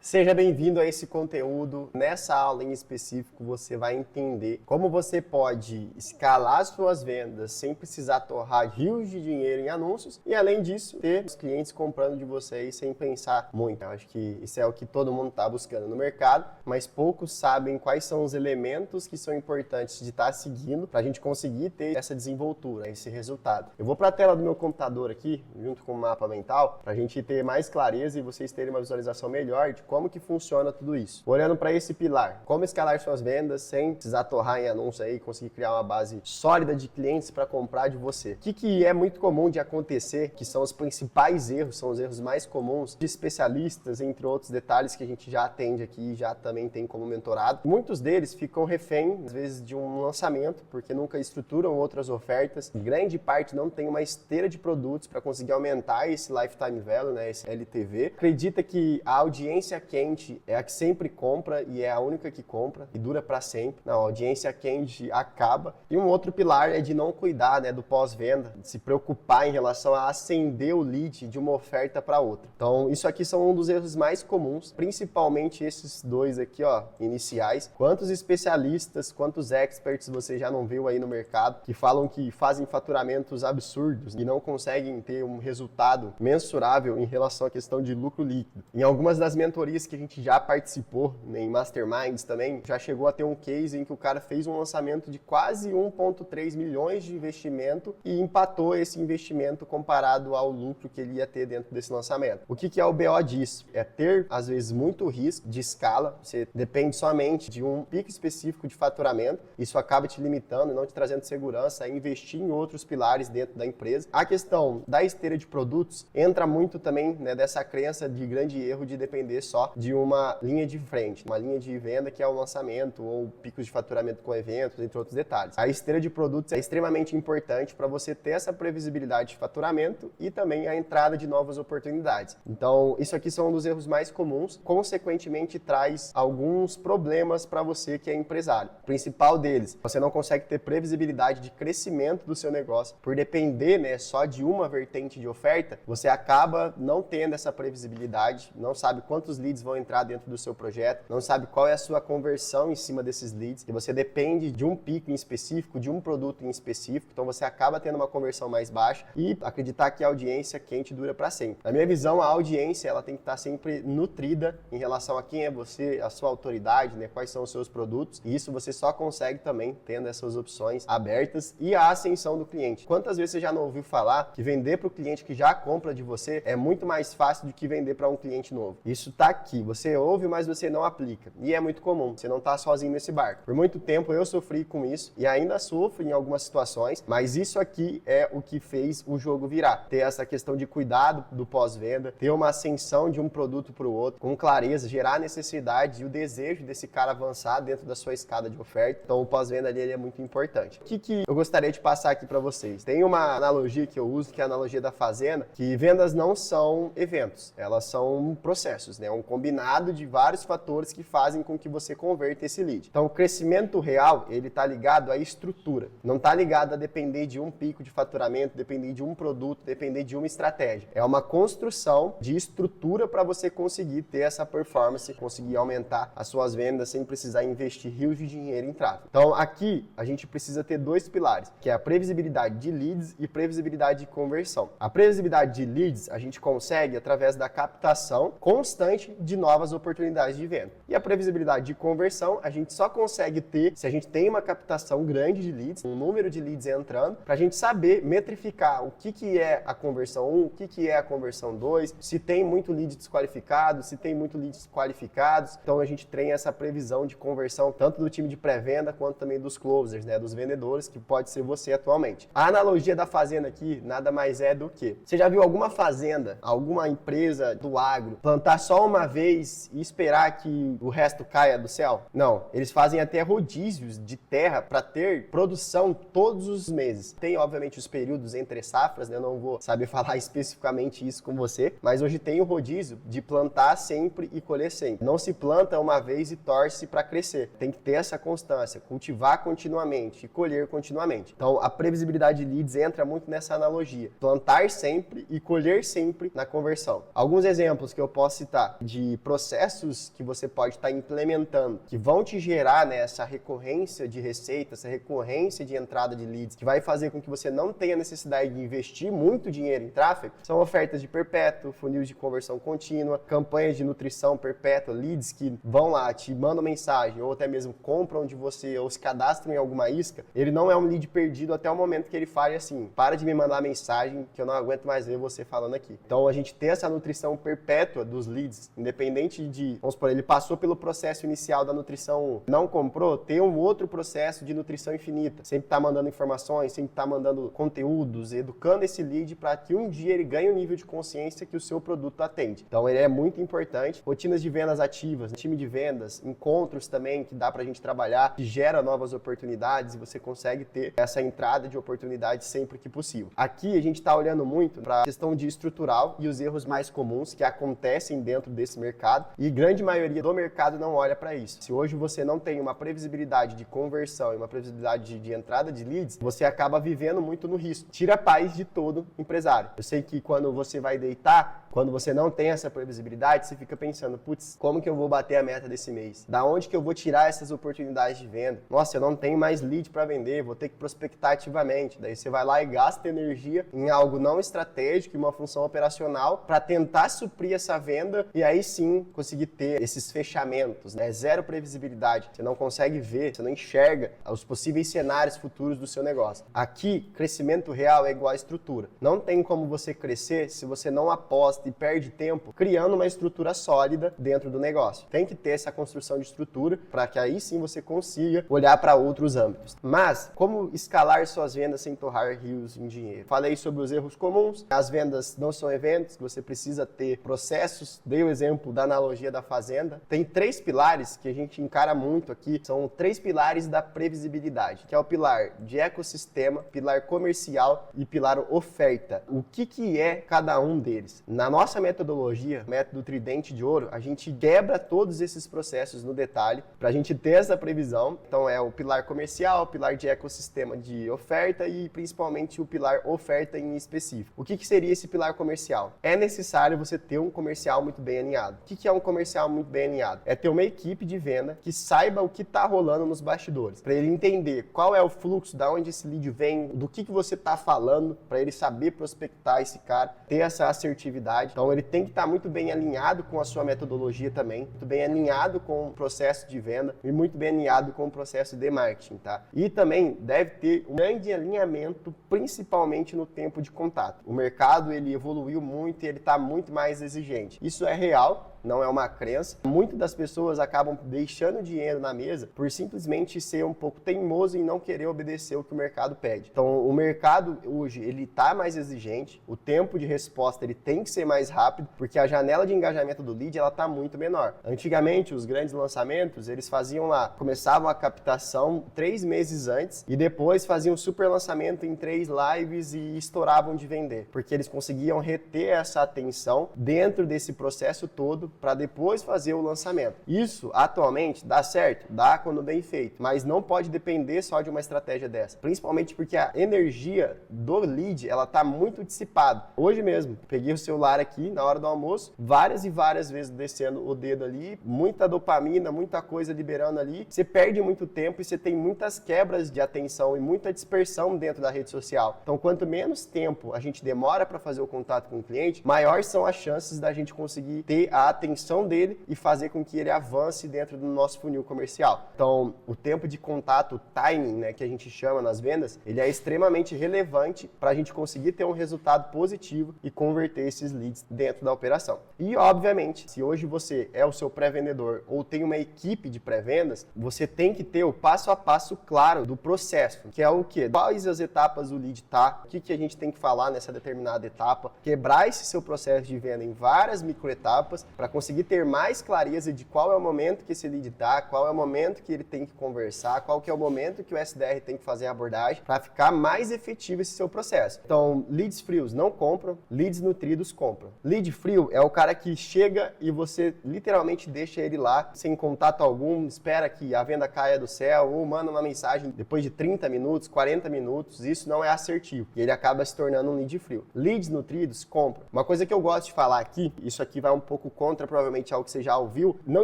Seja bem-vindo a esse conteúdo. Nessa aula em específico, você vai entender como você pode escalar suas vendas sem precisar torrar rios de dinheiro em anúncios e, além disso, ter os clientes comprando de você sem pensar muito. Eu acho que isso é o que todo mundo está buscando no mercado, mas poucos sabem quais são os elementos que são importantes de estar seguindo para a gente conseguir ter essa desenvoltura, esse resultado. Eu vou para a tela do meu computador aqui, junto com o mapa mental, para a gente ter mais clareza e vocês terem uma visualização melhor de como que funciona tudo isso. Olhando para esse pilar, como escalar suas vendas sem precisar torrar em anúncio aí, conseguir criar uma base sólida de clientes para comprar de você. O que é muito comum de acontecer, que são os principais erros, são os erros mais comuns de especialistas, entre outros detalhes que a gente já atende aqui e já também tem como mentorado. Muitos deles ficam refém, às vezes, de um lançamento, porque nunca estruturam outras ofertas. Grande parte não tem uma esteira de produtos para conseguir aumentar esse lifetime value, né, esse LTV. Acredita que a audiência quente é a que sempre compra e é a única que compra e dura para sempre. Não, a audiência quente acaba. E um outro pilar é de não cuidar, né, do pós-venda, de se preocupar em relação a acender o lead de uma oferta para outra. Então, isso aqui são um dos erros mais comuns, principalmente esses dois aqui, ó, iniciais. Quantos especialistas, quantos experts você já não viu aí no mercado que falam que fazem faturamentos absurdos e não conseguem ter um resultado mensurável em relação à questão de lucro líquido? Em algumas das mentorias que a gente já participou, né, em masterminds também, já chegou a ter um case em que o cara fez um lançamento de quase 1,3 milhões de investimento e empatou esse investimento comparado ao lucro que ele ia ter dentro desse lançamento. O que é o BO disso? É ter, às vezes, muito risco de escala, você depende somente de um pico específico de faturamento, isso acaba te limitando e não te trazendo segurança a investir em outros pilares dentro da empresa. A questão da esteira de produtos entra muito também, né, dessa crença de grande erro de depender só de uma linha de frente, uma linha de venda que é o lançamento ou picos de faturamento com eventos, entre outros detalhes. A esteira de produtos é extremamente importante para você ter essa previsibilidade de faturamento e também a entrada de novas oportunidades. Então, isso aqui são um dos erros mais comuns, consequentemente traz alguns problemas para você que é empresário. O principal deles, você não consegue ter previsibilidade de crescimento do seu negócio. Por depender, né, só de uma vertente de oferta, você acaba não tendo essa previsibilidade, não sabe quantos leads vão entrar dentro do seu projeto, não sabe qual é a sua conversão em cima desses leads, e você depende de um pico em específico, de um produto em específico, então você acaba tendo uma conversão mais baixa e acreditar que a audiência quente dura para sempre. Na minha visão, a audiência ela tem que estar sempre nutrida em relação a quem é você, a sua autoridade, né, quais são os seus produtos, e isso você só consegue também tendo essas opções abertas e a ascensão do cliente. Quantas vezes você já não ouviu falar que vender para o cliente que já compra de você é muito mais fácil do que vender para um cliente novo? Isso tá aqui, você ouve, mas você não aplica. E é muito comum, você não está sozinho nesse barco. Por muito tempo eu sofri com isso e ainda sofro em algumas situações, mas isso aqui é o que fez o jogo virar. Ter essa questão de cuidado do pós-venda, ter uma ascensão de um produto para o outro, com clareza, gerar a necessidade e o desejo desse cara avançar dentro da sua escada de oferta. Então o pós-venda ali ele é muito importante. O que eu gostaria de passar aqui para vocês? Tem uma analogia que eu uso, que é a analogia da fazenda, que vendas não são eventos, elas são processos, né? Um combinado de vários fatores que fazem com que você converta esse lead. Então, o crescimento real, ele está ligado à estrutura. Não está ligado a depender de um pico de faturamento, depender de um produto, depender de uma estratégia. É uma construção de estrutura para você conseguir ter essa performance, conseguir aumentar as suas vendas sem precisar investir rios de dinheiro em tráfego. Então, aqui, a gente precisa ter dois pilares, que é a previsibilidade de leads e previsibilidade de conversão. A previsibilidade de leads, a gente consegue através da captação constante de novas oportunidades de venda. E a previsibilidade de conversão, a gente só consegue ter se a gente tem uma captação grande de leads, um número de leads entrando, para a gente saber metrificar o que é a conversão 1, o que é a conversão 2, se tem muito lead desqualificado, se tem muito leads qualificados. Então a gente tem essa previsão de conversão tanto do time de pré-venda quanto também dos closers, né, dos vendedores, que pode ser você atualmente. A analogia da fazenda aqui nada mais é do que, você já viu alguma fazenda, alguma empresa do agro plantar só uma vez e esperar que o resto caia do céu? Não, eles fazem até rodízios de terra para ter produção todos os meses. Tem, obviamente, os períodos entre safras, né? Eu não vou saber falar especificamente isso com você, mas hoje tem o rodízio de plantar sempre e colher sempre. Não se planta uma vez e torce para crescer. Tem que ter essa constância, cultivar continuamente e colher continuamente. Então, a previsibilidade de leads entra muito nessa analogia. Plantar sempre e colher sempre na conversão. Alguns exemplos que eu posso citar de processos que você pode estar implementando, que vão te gerar, né, essa recorrência de receita, essa recorrência de entrada de leads, que vai fazer com que você não tenha necessidade de investir muito dinheiro em tráfego, são ofertas de perpétuo, funil de conversão contínua, campanhas de nutrição perpétua, leads que vão lá, te mandam mensagem ou até mesmo compram de você ou se cadastram em alguma isca. Ele não é um lead perdido até o momento que ele fale assim: para de me mandar mensagem que eu não aguento mais ver você falando aqui. Então a gente tem essa nutrição perpétua dos leads, independente de, vamos supor, ele passou pelo processo inicial da nutrição 1, não comprou, tem um outro processo de nutrição infinita. Sempre tá mandando informações, sempre tá mandando conteúdos, educando esse lead para que um dia ele ganhe o nível de consciência que o seu produto atende. Então ele é muito importante. Rotinas de vendas ativas, time de vendas, encontros também que dá pra gente trabalhar, que gera novas oportunidades e você consegue ter essa entrada de oportunidades sempre que possível. Aqui a gente tá olhando muito para a questão de estrutural e os erros mais comuns que acontecem dentro desse mercado e grande maioria do mercado não olha para isso. Se hoje você não tem uma previsibilidade de conversão e uma previsibilidade de entrada de leads, você acaba vivendo muito no risco. Tira a paz de todo empresário. Eu sei que quando você vai deitar, quando você não tem essa previsibilidade, você fica pensando: putz, como que eu vou bater a meta desse mês? Da onde que eu vou tirar essas oportunidades de venda? Nossa, eu não tenho mais lead para vender, vou ter que prospectar ativamente. Daí você vai lá e gasta energia em algo não estratégico, em uma função operacional, para tentar suprir essa venda e aí sim conseguir ter esses fechamentos, né? Zero previsibilidade. Você não consegue ver, você não enxerga os possíveis cenários futuros do seu negócio. Aqui, crescimento real é igual a estrutura. Não tem como você crescer se você não aposta e perde tempo criando uma estrutura sólida dentro do negócio. Tem que ter essa construção de estrutura para que aí sim você consiga olhar para outros âmbitos. Mas, como escalar suas vendas sem torrar rios em dinheiro? Falei sobre os erros comuns. As vendas não são eventos, você precisa ter processos. Dei o exemplo da analogia da fazenda. Tem 3 pilares que a gente encara muito aqui. São 3 pilares da previsibilidade, que é o pilar de ecossistema, pilar comercial e pilar oferta. O que é cada um deles? Na nossa metodologia, método Tridente de Ouro, a gente quebra todos esses processos no detalhe para a gente ter essa previsão. Então é o pilar comercial, o pilar de ecossistema de oferta e principalmente o pilar oferta em específico. O que seria esse pilar comercial? É necessário você ter um comercial muito bem alinhado. O que é um comercial muito bem alinhado? É ter uma equipe de venda que saiba o que está rolando nos bastidores, para ele entender qual é o fluxo, da onde esse lead vem, do que você está falando, para ele saber prospectar esse cara, ter essa assertividade. Então ele tem que estar muito bem alinhado com a sua metodologia também, muito bem alinhado com o processo de venda e muito bem alinhado com o processo de marketing, tá? E também deve ter um grande alinhamento, principalmente no tempo de contato. O mercado, ele evoluiu muito e ele está muito mais exigente. Isso é real, não é uma crença. Muitas das pessoas acabam deixando dinheiro na mesa por simplesmente ser um pouco teimoso em não querer obedecer o que o mercado pede. Então, o mercado hoje, ele tá mais exigente, o tempo de resposta ele tem que ser mais rápido, porque a janela de engajamento do lead, ela tá muito menor. Antigamente, os grandes lançamentos, eles faziam lá, começavam a captação 3 meses antes e depois faziam super lançamento em 3 lives e estouravam de vender, porque eles conseguiam reter essa atenção dentro desse processo todo para depois fazer o lançamento. Isso, atualmente, dá certo? Dá quando bem feito, mas não pode depender só de uma estratégia dessa, principalmente porque a energia do lead, ela tá muito dissipada. Hoje mesmo, peguei o celular aqui na hora do almoço, várias e várias vezes descendo o dedo ali, muita dopamina, muita coisa liberando ali, você perde muito tempo e você tem muitas quebras de atenção e muita dispersão dentro da rede social. Então, quanto menos tempo a gente demora para fazer o contato com o cliente, maiores são as chances da gente conseguir ter a atenção dele e fazer com que ele avance dentro do nosso funil comercial. Então, o tempo de contato, o timing, né, que a gente chama nas vendas, ele é extremamente relevante para a gente conseguir ter um resultado positivo e converter esses leads dentro da operação. E, obviamente, se hoje você é o seu pré-vendedor ou tem uma equipe de pré-vendas, você tem que ter o passo a passo claro do processo, que é o quê? Quais as etapas o lead tá, o que a gente tem que falar nessa determinada etapa, quebrar esse seu processo de venda em várias microetapas para conseguir ter mais clareza de qual é o momento que esse lead tá, qual é o momento que ele tem que conversar, qual que é o momento que o SDR tem que fazer a abordagem para ficar mais efetivo esse seu processo. Então, leads frios não compram, leads nutridos compram. Lead frio é o cara que chega e você literalmente deixa ele lá sem contato algum, espera que a venda caia do céu ou manda uma mensagem depois de 30 minutos, 40 minutos, isso não é assertivo e ele acaba se tornando um lead frio. Leads nutridos compram. Uma coisa que eu gosto de falar aqui, isso aqui vai um pouco contra contra provavelmente algo que você já ouviu, não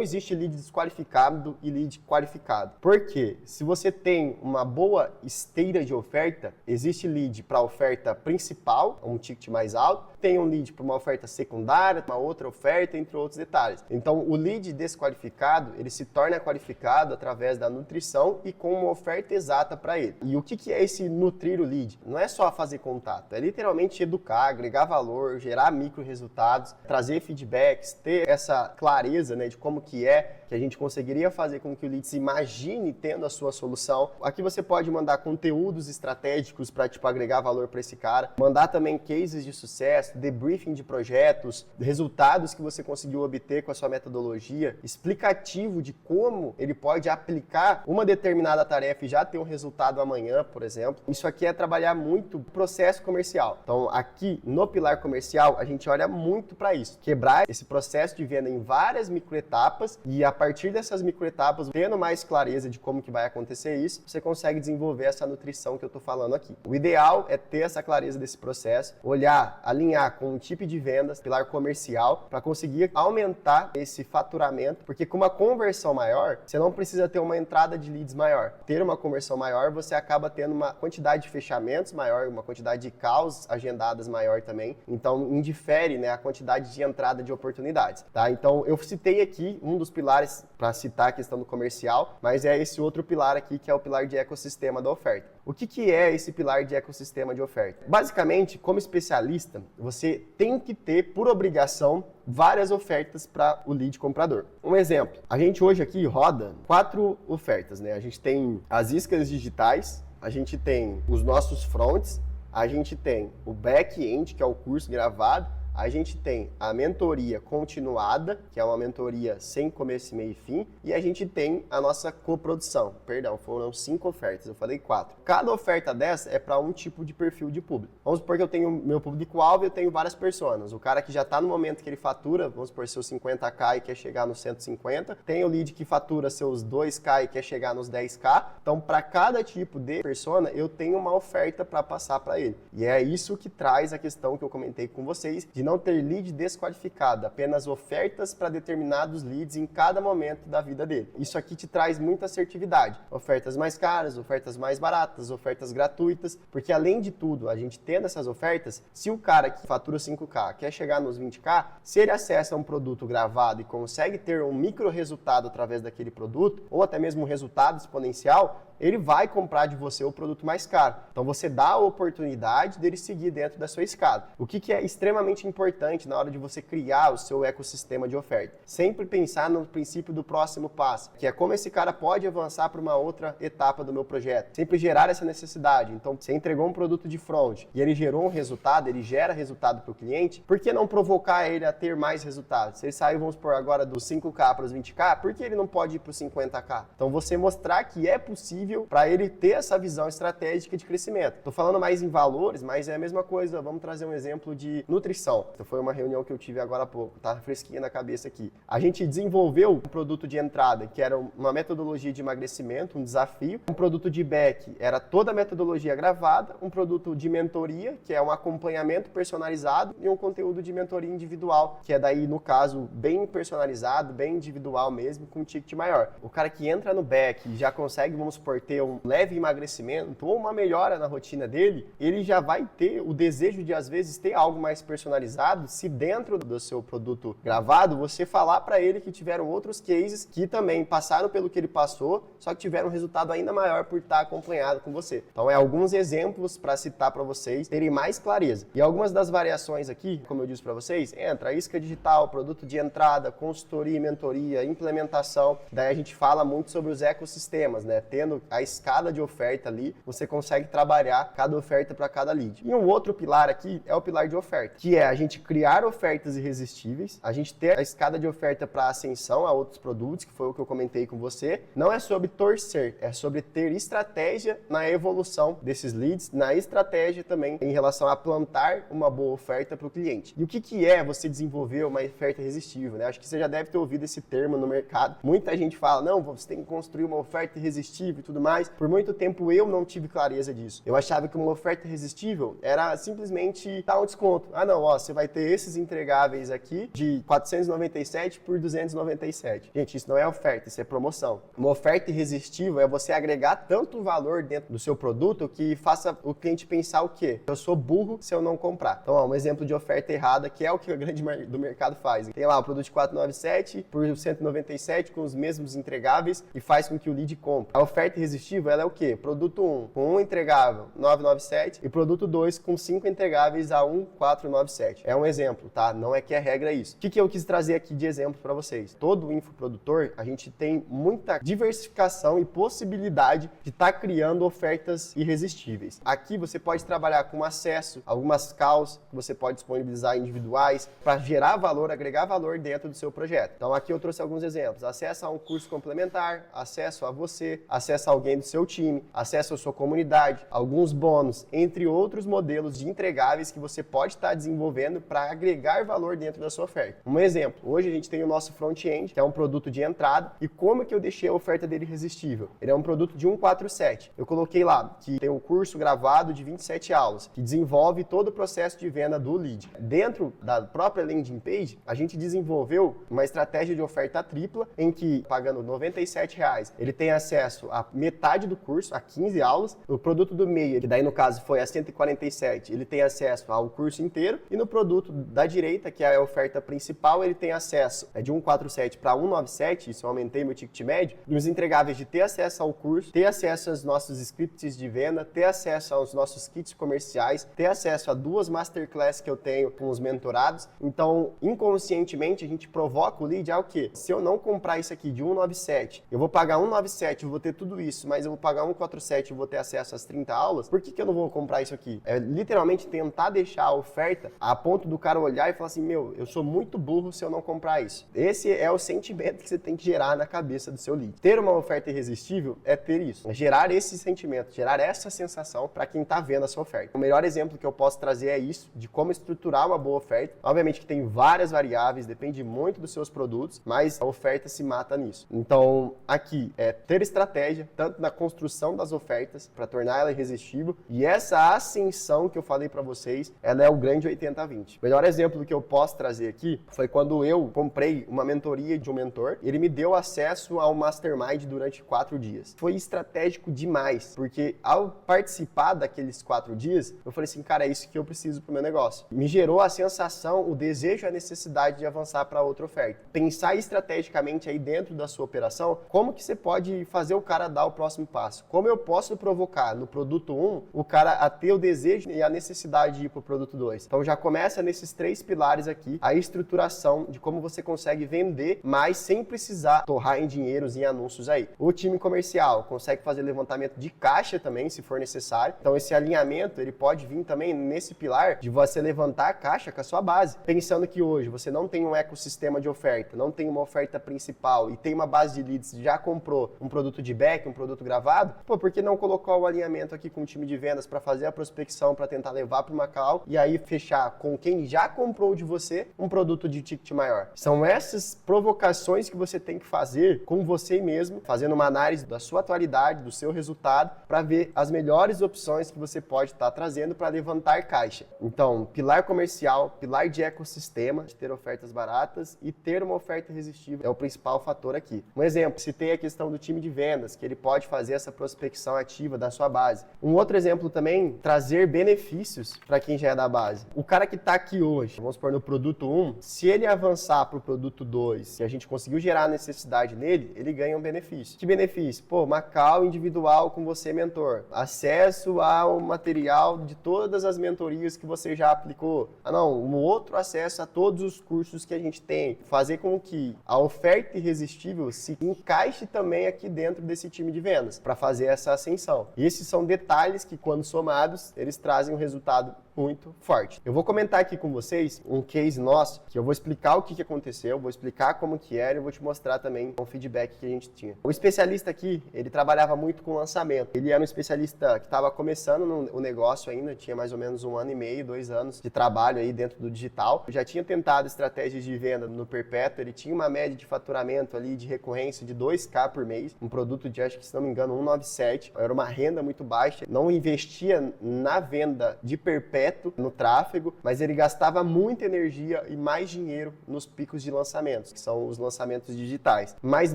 existe lead desqualificado e lead qualificado. Por quê? Se você tem uma boa esteira de oferta, existe lead para a oferta principal, um ticket mais alto, tem um lead para uma oferta secundária, uma outra oferta, entre outros detalhes. Então, o lead desqualificado, ele se torna qualificado através da nutrição e com uma oferta exata para ele. E o que é esse nutrir o lead? Não é só fazer contato, é literalmente educar, agregar valor, gerar micro resultados, trazer feedbacks, ter essa clareza, né, de como que a gente conseguiria fazer com que o lead se imagine tendo a sua solução. Aqui você pode mandar conteúdos estratégicos para agregar valor para esse cara, mandar também cases de sucesso, debriefing de projetos, resultados que você conseguiu obter com a sua metodologia, explicativo de como ele pode aplicar uma determinada tarefa e já ter um resultado amanhã, por exemplo. Isso aqui é trabalhar muito o processo comercial. Então, aqui no pilar comercial, a gente olha muito para isso. Quebrar esse processo de venda em várias microetapas e a partir dessas microetapas, tendo mais clareza de como que vai acontecer isso, você consegue desenvolver essa nutrição que eu estou falando aqui. O ideal é ter essa clareza desse processo, olhar, alinhar com um tipo de vendas, pilar comercial, para conseguir aumentar esse faturamento, porque com uma conversão maior, você não precisa ter uma entrada de leads maior. Ter uma conversão maior, você acaba tendo uma quantidade de fechamentos maior, uma quantidade de calls agendadas maior também, então indifere, né, a quantidade de entrada de oportunidades, tá? Então eu citei aqui um dos pilares para citar a questão do comercial, mas é esse outro pilar aqui que é o pilar de ecossistema da oferta. O que é esse pilar de ecossistema de oferta? Basicamente, como especialista, você tem que ter, por obrigação, várias ofertas para o lead comprador. Um exemplo, a gente hoje aqui roda 4 ofertas, né? A gente tem as iscas digitais, a gente tem os nossos fronts, a gente tem o back-end, que é o curso gravado, a gente tem a mentoria continuada, que é uma mentoria sem começo, meio e fim, e a gente tem a nossa coprodução. Perdão, foram 5 ofertas, eu falei 4. Cada oferta dessa é para um tipo de perfil de público. Vamos supor que eu tenho meu público-alvo e eu tenho várias pessoas. O cara que já está no momento que ele fatura, vamos supor, seus 50k e quer chegar nos 150. Tem o lead que fatura seus 2k e quer chegar nos 10k. Então, para cada tipo de persona, eu tenho uma oferta para passar para ele. E é isso que traz a questão que eu comentei com vocês, de não ter lead desqualificado, apenas ofertas para determinados leads em cada momento da vida dele. Isso aqui te traz muita assertividade. Ofertas mais caras, ofertas mais baratas, ofertas gratuitas, porque além de tudo, a gente tendo essas ofertas, se o cara que fatura 5k quer chegar nos 20k, se ele acessa um produto gravado e consegue ter um micro resultado através daquele produto, ou até mesmo um resultado exponencial, ele vai comprar de você o produto mais caro. Então você dá a oportunidade dele seguir dentro da sua escada. O que é extremamente importante na hora de você criar o seu ecossistema de oferta? Sempre pensar no princípio do próximo passo, que é como esse cara pode avançar para uma outra etapa do meu projeto. Sempre gerar essa necessidade. Então você entregou um produto de front e ele gerou um resultado, ele gera resultado para o cliente, por que não provocar ele a ter mais resultados? Se ele saiu, vamos supor, agora dos 5k para os 20k, por que ele não pode ir para os 50k? Então você mostrar que é possível para ele ter essa visão estratégica de crescimento. Estou falando mais em valores, mas é a mesma coisa. Vamos trazer um exemplo de nutrição. Então, foi uma reunião que eu tive agora há pouco, tá fresquinha na cabeça aqui. A gente desenvolveu um produto de entrada, que era uma metodologia de emagrecimento, um desafio. Um produto de back, era toda a metodologia gravada. Um produto de mentoria, que é um acompanhamento personalizado. E um conteúdo de mentoria individual, que é daí, no caso, bem personalizado, bem individual mesmo, com um ticket maior. O cara que entra no back e já consegue, vamos supor, ter um leve emagrecimento ou uma melhora na rotina dele, ele já vai ter o desejo de, às vezes, ter algo mais personalizado se dentro do seu produto gravado, você falar para ele que tiveram outros cases que também passaram pelo que ele passou, só que tiveram um resultado ainda maior por estar acompanhado com você. Então, alguns exemplos para citar para vocês terem mais clareza. E algumas das variações aqui, como eu disse para vocês, entra a isca digital, produto de entrada, consultoria e mentoria, implementação. Daí a gente fala muito sobre os ecossistemas, né? Tendo a escada de oferta ali, você consegue trabalhar cada oferta para cada lead. E um outro pilar aqui é o pilar de oferta, que é a gente criar ofertas irresistíveis, a gente ter a escada de oferta para ascensão a outros produtos, que foi o que eu comentei com você. Não é sobre torcer, é sobre ter estratégia na evolução desses leads, na estratégia também em relação a plantar uma boa oferta para o cliente. E o que é você desenvolver uma oferta irresistível, né? Acho que você já deve ter ouvido esse termo no mercado. Muita gente fala, não, você tem que construir uma oferta irresistível e tudo mais. Por muito tempo eu não tive clareza disso. Eu achava que uma oferta irresistível era simplesmente dar um desconto. Ah não, ó, você vai ter esses entregáveis aqui de 497 por 297. Gente, isso não é oferta, isso é promoção. Uma oferta irresistível é você agregar tanto valor dentro do seu produto que faça o cliente pensar o quê? Eu sou burro se eu não comprar. Então, um exemplo de oferta errada, que é o que a grande do mercado faz. Tem lá o produto de 497 por 197 com os mesmos entregáveis e faz com que o lead compre. A oferta irresistível, ela é o quê? Produto 1 com 1 entregável, 997 e produto 2 com 5 entregáveis a 1,497. É um exemplo, tá? Não é que é regra isso. O que eu quis trazer aqui de exemplo para vocês? Todo infoprodutor, a gente tem muita diversificação e possibilidade de estar criando ofertas irresistíveis. Aqui você pode trabalhar com acesso, algumas calls que você pode disponibilizar individuais para gerar valor, agregar valor dentro do seu projeto. Então aqui eu trouxe alguns exemplos. Acesso a um curso complementar, acesso a você, acesso a alguém do seu time, acesso à sua comunidade, alguns bônus, entre outros modelos de entregáveis que você pode estar desenvolvendo para agregar valor dentro da sua oferta. Um exemplo, hoje a gente tem o nosso front-end, que é um produto de entrada, e como que eu deixei a oferta dele irresistível? Ele é um produto de 147. Eu coloquei lá que tem um curso gravado de 27 aulas, que desenvolve todo o processo de venda do lead. Dentro da própria landing page, a gente desenvolveu uma estratégia de oferta tripla, em que, pagando R$ 97,00, ele tem acesso a metade do curso, a 15 aulas. No produto do meio, que daí no caso foi a 147, ele tem acesso ao curso inteiro. E no produto da direita, que é a oferta principal, ele tem acesso de 147 para 197, isso eu aumentei meu ticket médio, nos entregáveis de ter acesso ao curso, ter acesso aos nossos scripts de venda, ter acesso aos nossos kits comerciais, ter acesso a 2 masterclass que eu tenho com os mentorados. Então, inconscientemente, a gente provoca o lead ao quê? Se eu não comprar isso aqui de 197, eu vou pagar 197, eu vou ter tudo isso, mas eu vou pagar 147 e vou ter acesso às 30 aulas, por que eu não vou comprar isso aqui? É literalmente tentar deixar a oferta a ponto do cara olhar e falar assim, meu, eu sou muito burro se eu não comprar isso. Esse é o sentimento que você tem que gerar na cabeça do seu lead. Ter uma oferta irresistível é ter isso, é gerar esse sentimento, gerar essa sensação para quem está vendo a sua oferta. O melhor exemplo que eu posso trazer é isso, de como estruturar uma boa oferta. Obviamente que tem várias variáveis, depende muito dos seus produtos, mas a oferta se mata nisso. Então, aqui é ter estratégia, tanto na construção das ofertas, para tornar ela irresistível, e essa ascensão que eu falei para vocês, ela é o grande 80-20. O melhor exemplo que eu posso trazer aqui foi quando eu comprei uma mentoria de um mentor, ele me deu acesso ao Mastermind durante 4 dias. Foi estratégico demais, porque ao participar daqueles 4 dias, eu falei assim, cara, é isso que eu preciso pro meu negócio. Me gerou a sensação, o desejo, a necessidade de avançar para outra oferta. Pensar estrategicamente aí dentro da sua operação, como que você pode fazer o cara dar o próximo passo? Como eu posso provocar no produto 1 o cara a ter o desejo e a necessidade de ir pro produto 2? Então já começa nesses 3 pilares aqui, a estruturação de como você consegue vender mais sem precisar torrar em dinheiros, em anúncios aí. O time comercial consegue fazer levantamento de caixa também, se for necessário. Então esse alinhamento, ele pode vir também nesse pilar de você levantar a caixa com a sua base. Pensando que hoje você não tem um ecossistema de oferta, não tem uma oferta principal e tem uma base de leads, já comprou um produto de back, um produto gravado, por que não colocar o alinhamento aqui com o time de vendas para fazer a prospecção, para tentar levar para uma call e aí fechar com quem já comprou de você um produto de ticket maior? São essas provocações que você tem que fazer com você mesmo, fazendo uma análise da sua atualidade, do seu resultado, para ver as melhores opções que você pode estar trazendo para levantar caixa. Então, pilar comercial, pilar de ecossistema, de ter ofertas baratas e ter uma oferta irresistível é o principal fator aqui. Um exemplo, citei a questão do time de vendas, que ele pode fazer essa prospecção ativa da sua base. Um outro exemplo também, trazer benefícios para quem já é da base. O cara que está aqui hoje, vamos supor no produto 1, se ele avançar para o produto 2 e a gente conseguiu gerar a necessidade nele, ele ganha um benefício. Que benefício? Pô, uma call individual com você, mentor. Acesso ao material de todas as mentorias que você já aplicou. Um outro acesso a todos os cursos que a gente tem. Fazer com que a oferta irresistível se encaixe também aqui dentro desse time de vendas, para fazer essa ascensão. E esses são detalhes que, quando somados, eles trazem um resultado muito forte. Eu vou comentar aqui com vocês um case nosso, que eu vou explicar o que aconteceu, vou explicar como que era e vou te mostrar também um feedback que a gente tinha. O especialista aqui, ele trabalhava muito com lançamento. Ele era um especialista que estava começando o negócio ainda, tinha mais ou menos 1 ano e meio, 2 anos de trabalho aí dentro do digital. Já tinha tentado estratégias de venda no perpétuo, ele tinha uma média de faturamento ali de recorrência de 2K por mês, um produto de, acho que se não me engano, 197. Era uma renda muito baixa, não investia na venda de perpétuo direto no tráfego, mas ele gastava muita energia e mais dinheiro nos picos de lançamentos, que são os lançamentos digitais. Mas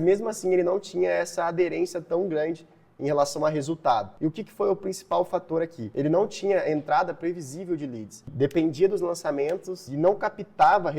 mesmo assim ele não tinha essa aderência tão grande em relação a resultado. E o que foi o principal fator aqui? Ele não tinha entrada previsível de leads. Dependia dos lançamentos e não captava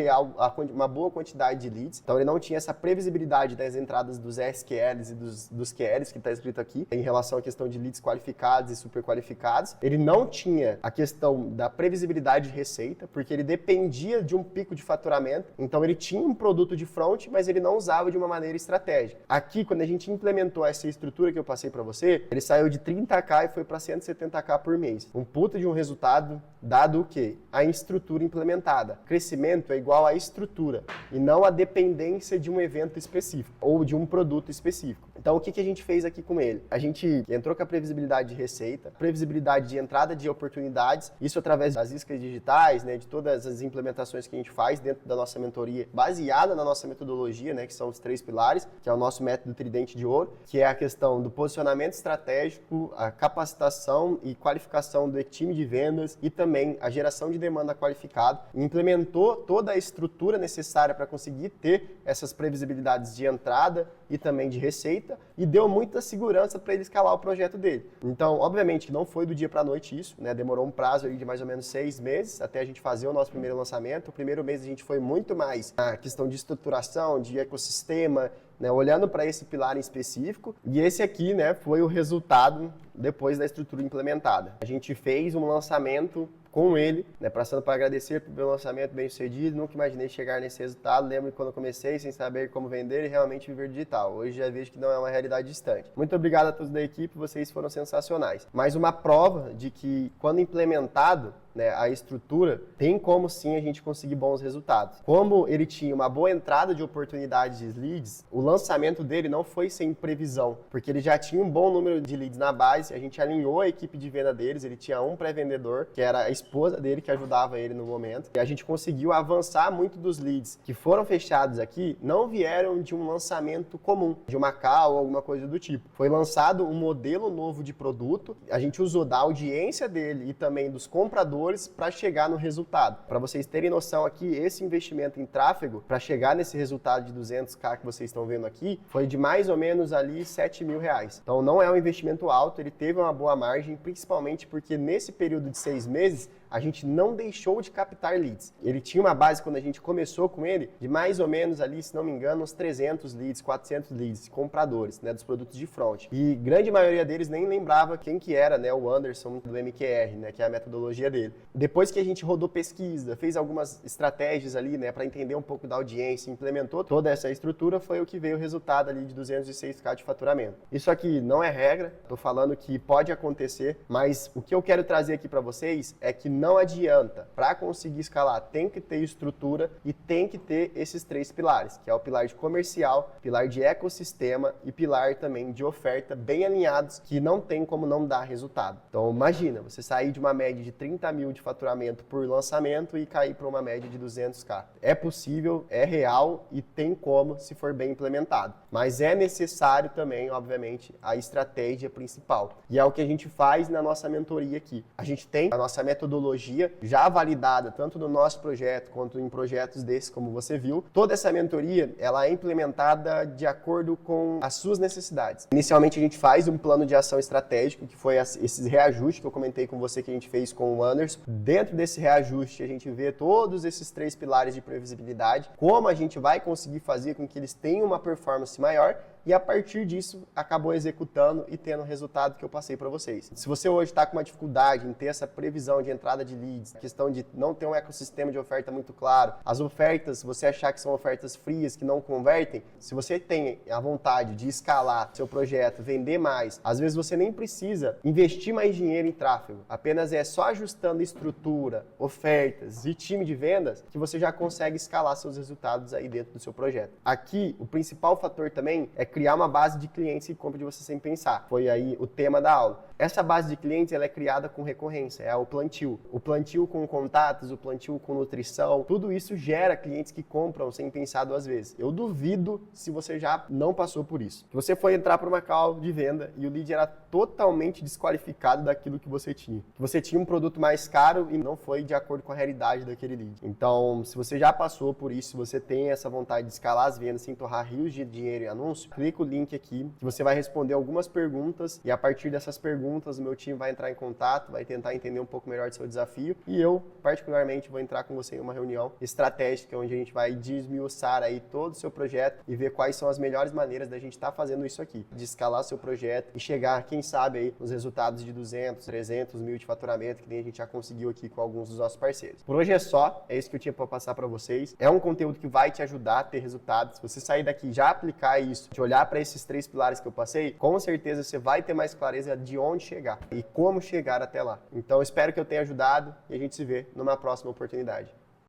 uma boa quantidade de leads. Então ele não tinha essa previsibilidade das entradas dos SQLs e dos QLs que está escrito aqui, em relação à questão de leads qualificados e super qualificados. Ele não tinha a questão da previsibilidade de receita, porque ele dependia de um pico de faturamento. Então ele tinha um produto de front, mas ele não usava de uma maneira estratégica. Aqui, quando a gente implementou essa estrutura que eu passei para você, ele saiu de 30k e foi para 170k por mês. Um puta de um resultado dado o quê? A estrutura implementada. Crescimento é igual à estrutura e não a dependência de um evento específico ou de um produto específico. Então, o que a gente fez aqui com ele? A gente entrou com a previsibilidade de receita, previsibilidade de entrada de oportunidades, isso através das iscas digitais, né, de todas as implementações que a gente faz dentro da nossa mentoria, baseada na nossa metodologia, né, que são os 3 pilares, que é o nosso método Tridente de Ouro, que é a questão do posicionamento estratégico, a capacitação e qualificação do time de vendas e também a geração de demanda qualificada. Implementou toda a estrutura necessária para conseguir ter essas previsibilidades de entrada e também de receita e deu muita segurança para ele escalar o projeto dele. Então, obviamente, não foi do dia para a noite isso, né? Demorou um prazo aí de mais ou menos 6 meses até a gente fazer o nosso primeiro lançamento. O primeiro mês a gente foi muito mais na questão de estruturação, de ecossistema, né, olhando para esse pilar em específico, e esse aqui, né, foi o resultado depois da estrutura implementada. A gente fez um lançamento com ele, né, passando para agradecer pelo lançamento bem sucedido. Nunca imaginei chegar nesse resultado. Lembro que quando eu comecei sem saber como vender e realmente viver digital. Hoje já vejo que não é uma realidade distante. Muito obrigado a todos da equipe, vocês foram sensacionais. Mais uma prova de que quando implementado, né, a estrutura, tem como sim a gente conseguir bons resultados. Como ele tinha uma boa entrada de oportunidades de leads, o lançamento dele não foi sem previsão, porque ele já tinha um bom número de leads na base, a gente alinhou a equipe de venda deles, ele tinha um pré-vendedor, que era a esposa dele que ajudava ele no momento, e a gente conseguiu avançar muito dos leads que foram fechados aqui, não vieram de um lançamento comum, de uma call ou alguma coisa do tipo. Foi lançado um modelo novo de produto, a gente usou da audiência dele e também dos compradores para chegar no resultado. Para vocês terem noção aqui, esse investimento em tráfego, para chegar nesse resultado de 200k que vocês estão vendo aqui, foi de mais ou menos ali R$7.000. Então não é um investimento alto, ele teve uma boa margem, principalmente porque nesse período de 6 meses, a gente não deixou de captar leads. Ele tinha uma base, quando a gente começou com ele, de mais ou menos ali, se não me engano, uns 300 leads, 400 leads, compradores, né, dos produtos de front. E grande maioria deles nem lembrava quem que era, né, o Anderson do MQR, né, que é a metodologia dele. Depois que a gente rodou pesquisa, fez algumas estratégias ali, né, para entender um pouco da audiência, implementou toda essa estrutura, foi o que veio o resultado ali de 206k de faturamento. Isso aqui não é regra, tô falando que pode acontecer, mas o que eu quero trazer aqui para vocês é que não adianta. Para conseguir escalar, tem que ter estrutura e tem que ter esses 3 pilares, que é o pilar de comercial, pilar de ecossistema e pilar também de oferta, bem alinhados, que não tem como não dar resultado. Então imagina, você sair de uma média de 30 mil de faturamento por lançamento e cair para uma média de 200k. É possível, é real e tem como se for bem implementado. Mas é necessário também, obviamente, a estratégia principal. E é o que a gente faz na nossa mentoria aqui. A gente tem a nossa metodologia já validada, tanto no nosso projeto quanto em projetos desses, como você viu. Toda essa mentoria, ela é implementada de acordo com as suas necessidades. Inicialmente, a gente faz um plano de ação estratégico, que foi esse reajuste que eu comentei com você, que a gente fez com o Anderson. Dentro desse reajuste, a gente vê todos esses 3 pilares de previsibilidade, como a gente vai conseguir fazer com que eles tenham uma performance maior, e a partir disso acabou executando e tendo o resultado que eu passei para vocês. Se você hoje está com uma dificuldade em ter essa previsão de entrada de leads, a questão de não ter um ecossistema de oferta muito claro, as ofertas, se você achar que são ofertas frias, que não convertem, se você tem a vontade de escalar seu projeto, vender mais, às vezes você nem precisa investir mais dinheiro em tráfego, apenas é só ajustando estrutura, ofertas e time de vendas que você já consegue escalar seus resultados aí dentro do seu projeto. Aqui, o principal fator também é criar uma base de clientes que compram de você sem pensar. Foi aí o tema da aula. Essa base de clientes ela é criada com recorrência, é o plantio. O plantio com contatos, o plantio com nutrição, tudo isso gera clientes que compram sem pensar duas vezes. Eu duvido se você já não passou por isso. Que você foi entrar para uma call de venda e o lead era totalmente desqualificado daquilo que você tinha. Que você tinha um produto mais caro e não foi de acordo com a realidade daquele lead. Então, se você já passou por isso, se você tem essa vontade de escalar as vendas sem torrar rios de dinheiro em anúncio, clica o link aqui que você vai responder algumas perguntas e a partir dessas perguntas o meu time vai entrar em contato, vai tentar entender um pouco melhor do seu desafio e eu, particularmente, vou entrar com você em uma reunião estratégica onde a gente vai desmiuçar aí todo o seu projeto e ver quais são as melhores maneiras da gente estar fazendo isso aqui, de escalar seu projeto e chegar, quem sabe, aí nos resultados de 200, 300 mil de faturamento que nem a gente já conseguiu aqui com alguns dos nossos parceiros. Por hoje é só, é isso que eu tinha para passar para vocês. É um conteúdo que vai te ajudar a ter resultados. Se você sair daqui e já aplicar isso, de olhar para esses 3 pilares que eu passei, com certeza você vai ter mais clareza de onde chegar e como chegar até lá. Então, espero que eu tenha ajudado e a gente se vê numa próxima oportunidade.